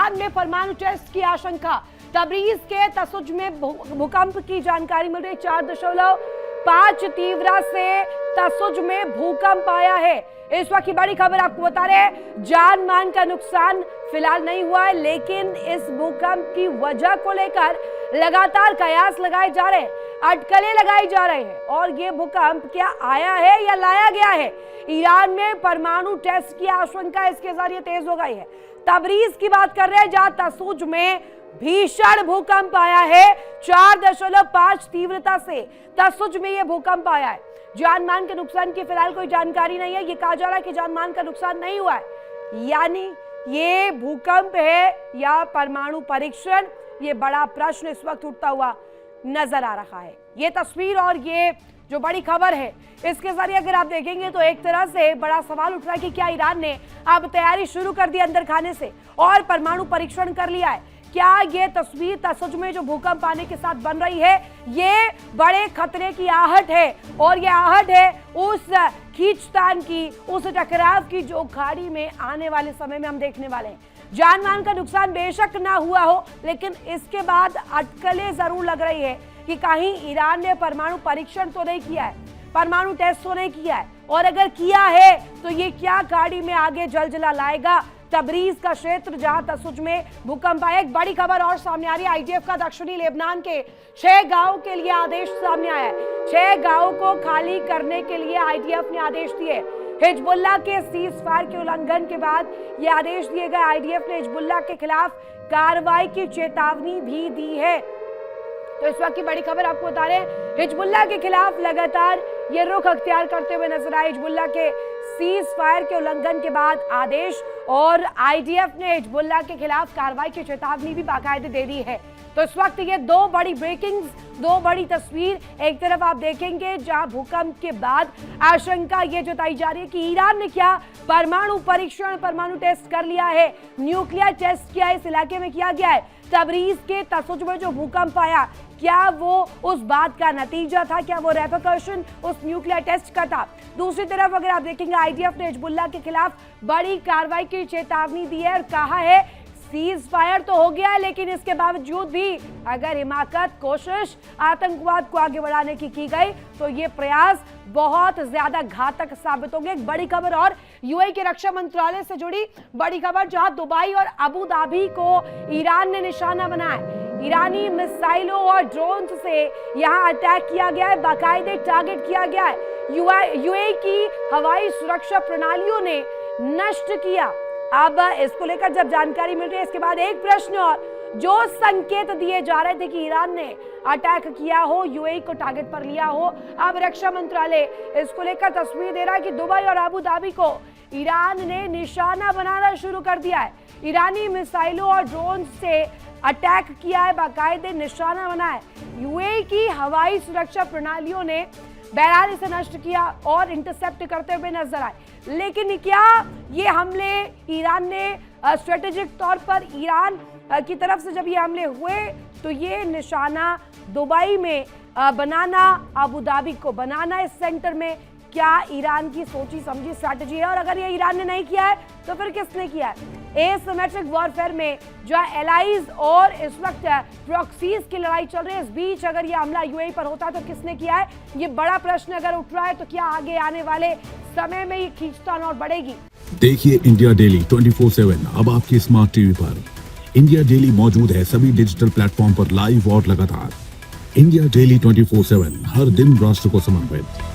Iran में परमाणु test की आशंका। तबरीज के तसुज में भूकंप की जानकारी मिल रही। 4.5 तीव्रता से तसुज में भूकंप आया है। इस वक्त की बड़ी खबर आपको बता रहे हैं, जान मान का नुकसान फिलहाल नहीं हुआ है, लेकिन इस भूकंप की वजह को लेकर लगातार कयास लगाए जा रहे हैं, अटकलें लगाई जा रही हैं। और ये भूकंप क्या आया है या लाया गया है? ईरान में परमाणु टेस्ट की आशंका इसके जरिए तेज हो गई है। तबरीज की बात कर रहे हैं, जहां तसुज में भीषण भूकंप आया है। 4.5 तीव्रता से तसुज में यह भूकंप आया है। जान मान के नुकसान की फिलहाल कोई जानकारी नहीं है। ये कहा जा रहा है कि जान मान का नुकसान नहीं हुआ है, यानी ये भूकंप है या परमाणु परीक्षण, ये बड़ा प्रश्न इस वक्त उठता हुआ नजर आ रहा है। ये तस्वीर और ये जो बड़ी खबर है, इसके जरिए अगर आप देखेंगे तो एक तरह से बड़ा सवाल उठ रहा है कि क्या ईरान ने अब तैयारी शुरू कर दी अंदर खाने से और परमाणु परीक्षण कर लिया है? क्या ये तस्वीर तसुज में जो भूकंप आने के साथ बन रही है, ये बड़े खतरे की आहट है? और ये आहट है उस खींचतान की, उस टकराव की जो खाड़ी में आने वाले समय में हम देखने वाले हैं। जान मान का नुकसान बेशक ना हुआ हो, लेकिन इसके बाद अटकलें जरूर लग रही है कि कहीं ईरान ने परमाणु परीक्षण तो नहीं किया है, परमाणु टेस्ट तो नहीं किया है, और अगर किया है तो ये क्या खाड़ी में आगे जलजला लाएगा? तबरीज का क्षेत्र जहां तसुज में भूकंप आया। एक बड़ी खबर और सामने आ रही है। आईडीएफ का दक्षिणी लेबनान के 6 गांवों के लिए आदेश सामने आया है। 6 गांवों को खाली करने के लिए आईडीएफ ने आदेश दिए। हिजबुल्लाह के सीज फायर के उल्लंघन के बाद ये आदेश दिए गए। आईडीएफ ने हिजबुल्लाह के खिलाफ कार्रवाई की चेतावनी भी दी है। तो इस वक्त की बड़ी खबर आपको बता रहे हैं, हिजबुल्लाह के खिलाफ लगातार ये रुख अख्तियार करते हुए नजर आए। हिजबुल्लाह के सीज फायर के उल्लंघन के बाद आदेश, और आईडीएफ ने हिजबुल्लाह के खिलाफ कार्रवाई की चेतावनी भी बाकायदे दे दी है। तो इस वक्त ये 2 बड़ी ब्रेकिंग्स, 2 बड़ी तस्वीर। एक तरफ आप देखेंगे जहां भूकंप के बाद आशंका ये जताई जा रही है कि ईरान ने क्या परमाणु परीक्षण, परमाणु टेस्ट कर लिया है, न्यूक्लियर टेस्ट किया इस इलाके में किया गया है। तबरीज के तसुज में जो भूकंप आया, क्या वो उस बात का नतीजा था? क्या वो रेपरकशन उस न्यूक्लियर टेस्ट का था? दूसरी तरफ अगर आप देखेंगे, आईडीएफ ने हिजबुल्लाह के खिलाफ बड़ी कार्रवाई की चेतावनी दी है और कहा है सीज फायर तो हो गया है, लेकिन इसके बावजूद भी अगर हिमाकत, कोशिश आतंकवाद को आगे बढ़ाने की गई तो ये प्रयास बहुत ज्यादा घातक साबित होंगे। एक बड़ी खबर और यूएई के रक्षा मंत्रालय से जुड़ी बड़ी खबर, जहां दुबई और अबू धाबी को ईरान ने निशाना बनाया। ईरानी मिसाइलों और ड्रोन से यहां अटैक किया गया है, बाकायदे टारगेट किया गया है। यूएई की हवाई सुरक्षा प्रणालियों ने नष्ट किया। अब इसको लेकर जब जानकारी मिल रही है, इसके बाद एक प्रश्न और, जो संकेत दिए जा रहे थे कि ईरान ने अटैक किया हो, यूएई को टारगेट पर लिया हो, अब रक्षा मंत्रालय इसको लेकर तस्वीर दे रहा है कि दुबई और अबू धाबी को ईरान ने निशाना बनाना शुरू कर दिया है। ईरानी मिसाइलों और ड्रोन से अटैक किया है, बाकायदे निशाना बनाया है। यूएई की हवाई सुरक्षा प्रणालियों ने बहरहाल इसे नष्ट किया और इंटरसेप्ट करते हुए नजर आए। लेकिन क्या ये हमले ईरान ने स्ट्रेटेजिक तौर पर ईरान की तरफ से जब ये हमले हुए तो ये निशाना दुबई में बनाना, अबू धाबी को बनाना इस सेंटर में, क्या ईरान की सोची समझी स्ट्रैटेजी है? और अगर ये ईरान ने नहीं किया है तो फिर किसने किया है? एसिमेट्रिक वॉरफेयर में जहां एलाइज और इस वक्त प्रॉक्सीज की लड़ाई चल रही है, इस बीच अगर ये हमला यूएई पर होता है तो किसने किया है? ये बड़ा प्रश्न अगर उठ रहा है तो क्या आगे आने वाले समय में ये खींचतान और बढ़ेगी? देखिए इंडिया डेली 24/7 अब आपके स्मार्ट टीवी पर। इंडिया डेली मौजूद है सभी डिजिटल प्लेटफॉर्म पर लाइव और लगातार। इंडिया डेली 24/7 हर दिन राष्ट्र को समर्पित।